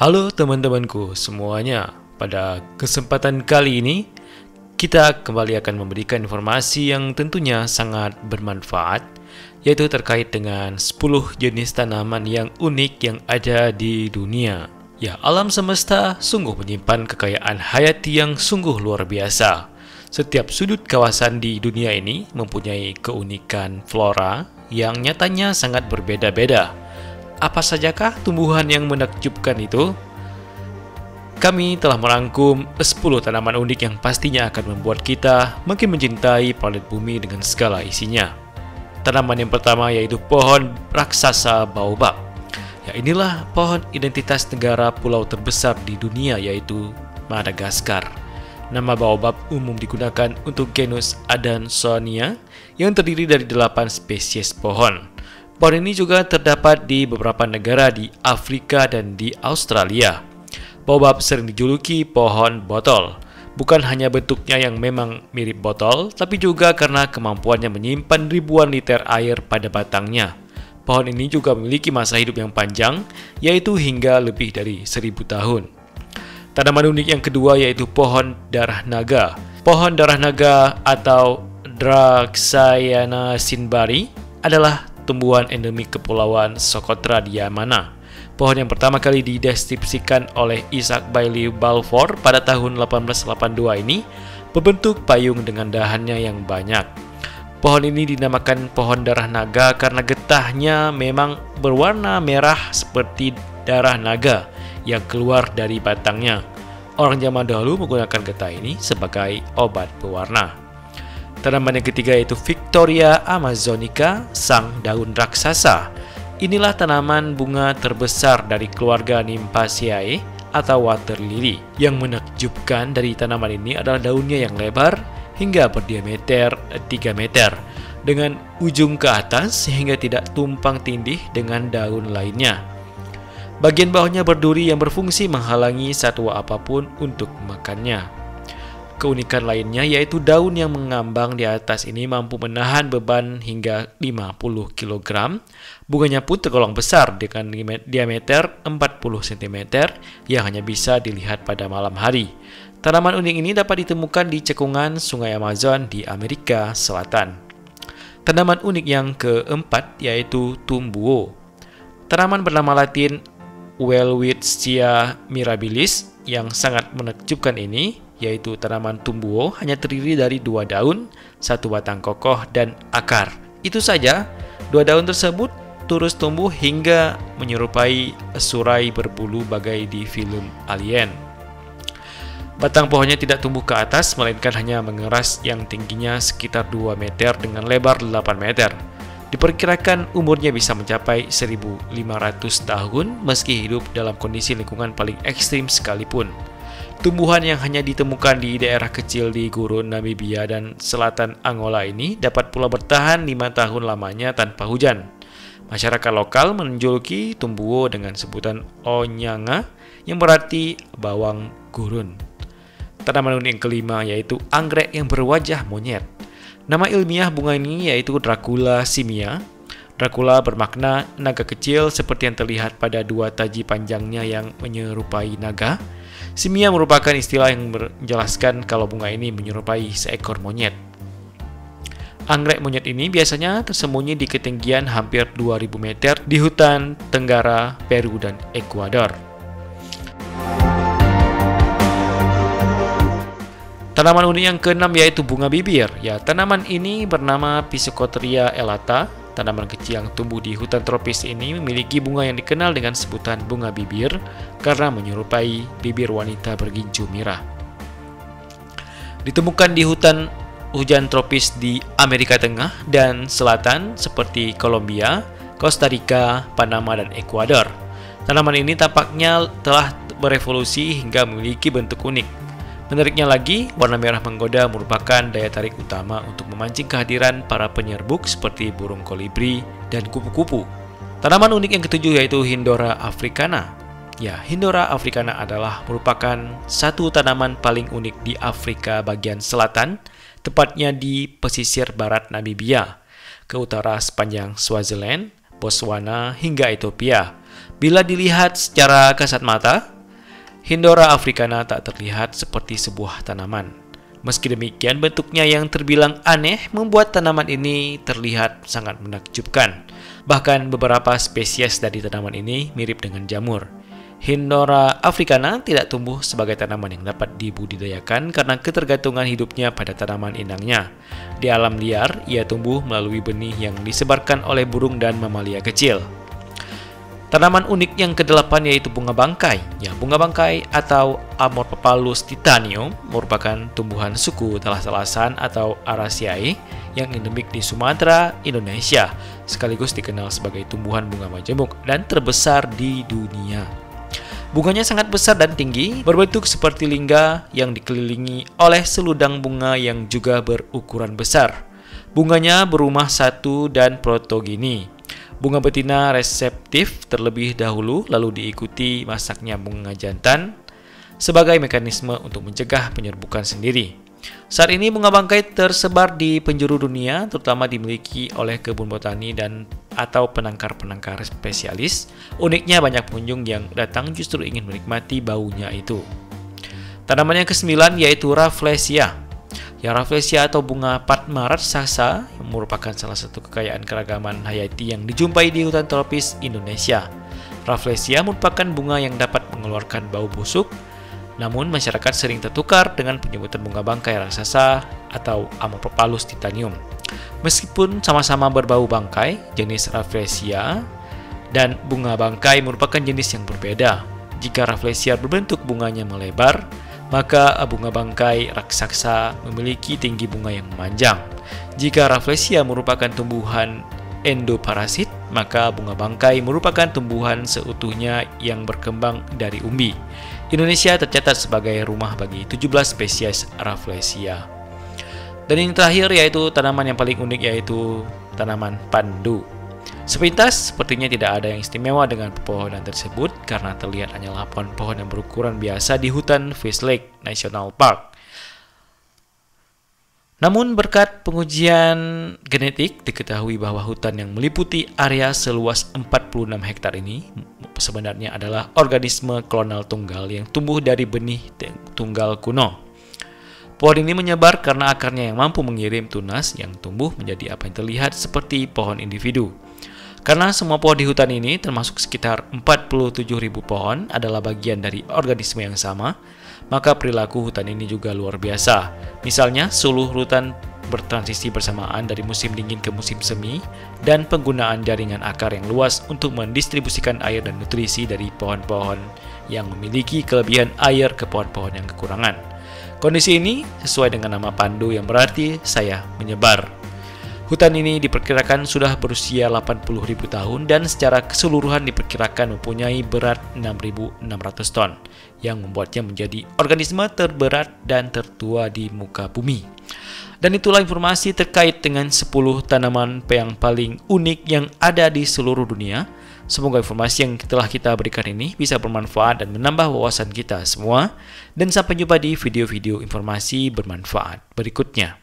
Halo teman-temanku semuanya, pada kesempatan kali ini kita kembali akan memberikan informasi yang tentunya sangat bermanfaat, yaitu terkait dengan 10 jenis tanaman yang unik yang ada di dunia. Ya, alam semesta sungguh menyimpan kekayaan hayati yang sungguh luar biasa. Setiap sudut kawasan di dunia ini mempunyai keunikan flora yang nyatanya sangat berbeda-beda. Apa sajakah tumbuhan yang menakjubkan itu? Kami telah merangkum 10 tanaman unik yang pastinya akan membuat kita makin mencintai planet bumi dengan segala isinya. Tanaman yang pertama yaitu pohon raksasa baobab. Ya, inilah pohon identitas negara pulau terbesar di dunia, yaitu Madagaskar. Nama baobab umum digunakan untuk genus Adansonia yang terdiri dari 8 spesies pohon. Pohon ini juga terdapat di beberapa negara di Afrika dan di Australia. Baobab sering dijuluki pohon botol, bukan hanya bentuknya yang memang mirip botol, tapi juga karena kemampuannya menyimpan ribuan liter air pada batangnya. Pohon ini juga memiliki masa hidup yang panjang, yaitu hingga lebih dari 1000 tahun. Tanaman unik yang kedua yaitu pohon darah naga. Pohon darah naga atau Draxayana sinbari adalah tumbuhan endemik Kepulauan Socotra di Yamana. Pohon yang pertama kali dideskripsikan oleh Isaac Bailey Balfour pada tahun 1882 ini berbentuk payung dengan dahannya yang banyak. Pohon ini dinamakan pohon darah naga karena getahnya memang berwarna merah seperti darah naga yang keluar dari batangnya. Orang zaman dahulu menggunakan getah ini sebagai obat pewarna. Tanaman yang ketiga yaitu Victoria amazonica, sang daun raksasa. Inilah tanaman bunga terbesar dari keluarga Nymphaceae atau water lily. Yang menakjubkan dari tanaman ini adalah daunnya yang lebar hingga berdiameter 3 meter dengan ujung ke atas sehingga tidak tumpang tindih dengan daun lainnya. Bagian bawahnya berduri yang berfungsi menghalangi satwa apapun untuk makannya. Keunikan lainnya yaitu daun yang mengambang di atas ini mampu menahan beban hingga 50 kg. Bunganya pun tergolong besar dengan diameter 40 cm yang hanya bisa dilihat pada malam hari. Tanaman unik ini dapat ditemukan di cekungan Sungai Amazon di Amerika Selatan. Tanaman unik yang keempat yaitu tumbuo. Tanaman bernama Latin Welwitschia mirabilis yang sangat menakjubkan ini, yaitu tanaman tumbuo hanya terdiri dari 2 daun, 1 batang kokoh, dan akar. Itu saja, 2 daun tersebut terus tumbuh hingga menyerupai surai berbulu bagai di film Alien. Batang pohonnya tidak tumbuh ke atas, melainkan hanya mengeras yang tingginya sekitar 2 meter dengan lebar 8 meter. Diperkirakan umurnya bisa mencapai 1500 tahun meski hidup dalam kondisi lingkungan paling ekstrim sekalipun. Tumbuhan yang hanya ditemukan di daerah kecil di gurun Namibia dan selatan Angola ini dapat pula bertahan 5 tahun lamanya tanpa hujan. Masyarakat lokal menjuluki tumbuo dengan sebutan onyanga yang berarti bawang gurun. Tanaman unik yang kelima yaitu anggrek yang berwajah monyet. Nama ilmiah bunga ini yaitu Dracula simia. Dracula bermakna naga kecil seperti yang terlihat pada 2 taji panjangnya yang menyerupai naga. Simia merupakan istilah yang menjelaskan kalau bunga ini menyerupai seekor monyet. Anggrek monyet ini biasanya tersembunyi di ketinggian hampir 2000 meter di hutan tenggara Peru dan Ekuador. Tanaman unik yang keenam yaitu bunga bibir. Ya, tanaman ini bernama Psychotria elata. Tanaman kecil yang tumbuh di hutan tropis ini memiliki bunga yang dikenal dengan sebutan bunga bibir karena menyerupai bibir wanita berginju merah. Ditemukan di hutan hujan tropis di Amerika Tengah dan Selatan seperti Kolombia, Costa Rica, Panama, dan Ekuador. Tanaman ini tampaknya telah berevolusi hingga memiliki bentuk unik. Menariknya lagi, warna merah menggoda merupakan daya tarik utama untuk memancing kehadiran para penyerbuk seperti burung kolibri dan kupu-kupu. Tanaman unik yang ketujuh yaitu Hindora africana. Ya, Hindora africana adalah merupakan satu tanaman paling unik di Afrika bagian selatan, tepatnya di pesisir barat Namibia, ke utara sepanjang Swaziland, Botswana, hingga Ethiopia. Bila dilihat secara kasat mata, Hindora africana tak terlihat seperti sebuah tanaman. Meski demikian, bentuknya yang terbilang aneh membuat tanaman ini terlihat sangat menakjubkan. Bahkan beberapa spesies dari tanaman ini mirip dengan jamur. Hindora africana tidak tumbuh sebagai tanaman yang dapat dibudidayakan karena ketergantungan hidupnya pada tanaman inangnya. Di alam liar, ia tumbuh melalui benih yang disebarkan oleh burung dan mamalia kecil. Tanaman unik yang ke-8 yaitu bunga bangkai. Ya, bunga bangkai atau Amorphalus titanium merupakan tumbuhan suku talas-talasan atau Araceae yang endemik di Sumatera, Indonesia, sekaligus dikenal sebagai tumbuhan bunga majemuk dan terbesar di dunia. Bunganya sangat besar dan tinggi, berbentuk seperti lingga yang dikelilingi oleh seludang bunga yang juga berukuran besar. Bunganya berumah satu dan protogini. Bunga betina reseptif terlebih dahulu, lalu diikuti masaknya bunga jantan sebagai mekanisme untuk mencegah penyerbukan sendiri. Saat ini bunga bangkai tersebar di penjuru dunia, terutama dimiliki oleh kebun botani dan atau penangkar-penangkar spesialis. Uniknya banyak pengunjung yang datang justru ingin menikmati baunya itu. Tanaman yang ke-9 yaitu Rafflesia. Ya, Rafflesia atau bunga Padma raksasa yang merupakan salah satu kekayaan keragaman hayati yang dijumpai di hutan tropis Indonesia. Rafflesia merupakan bunga yang dapat mengeluarkan bau busuk, namun masyarakat sering tertukar dengan penyebutan bunga bangkai raksasa atau Amorphalus titanium. Meskipun sama-sama berbau bangkai, jenis Rafflesia dan bunga bangkai merupakan jenis yang berbeda. Jika Rafflesia berbentuk bunganya melebar, maka bunga bangkai raksasa memiliki tinggi bunga yang memanjang. Jika Rafflesia merupakan tumbuhan endoparasit, maka bunga bangkai merupakan tumbuhan seutuhnya yang berkembang dari umbi. Indonesia tercatat sebagai rumah bagi 17 spesies Rafflesia. Dan yang terakhir yaitu tanaman yang paling unik yaitu tanaman pandu. Sepintas, sepertinya tidak ada yang istimewa dengan pepohonan tersebut karena terlihat hanyalah pohon-pohon yang berukuran biasa di hutan Fish Lake National Park. Namun berkat pengujian genetik, diketahui bahwa hutan yang meliputi area seluas 46 hektar ini sebenarnya adalah organisme klonal tunggal yang tumbuh dari benih tunggal kuno. Pohon ini menyebar karena akarnya yang mampu mengirim tunas yang tumbuh menjadi apa yang terlihat seperti pohon individu. Karena semua pohon di hutan ini, termasuk sekitar 47.000 pohon, adalah bagian dari organisme yang sama, maka perilaku hutan ini juga luar biasa. Misalnya, seluruh hutan bertransisi bersamaan dari musim dingin ke musim semi, dan penggunaan jaringan akar yang luas untuk mendistribusikan air dan nutrisi dari pohon-pohon yang memiliki kelebihan air ke pohon-pohon yang kekurangan. Kondisi ini sesuai dengan nama pandu yang berarti saya menyebar. Hutan ini diperkirakan sudah berusia 80.000 tahun dan secara keseluruhan diperkirakan mempunyai berat 6.600 ton yang membuatnya menjadi organisme terberat dan tertua di muka bumi. Dan itulah informasi terkait dengan 10 tanaman yang paling unik yang ada di seluruh dunia. Semoga informasi yang telah kita berikan ini bisa bermanfaat dan menambah wawasan kita semua. Dan sampai jumpa di video-video informasi bermanfaat berikutnya.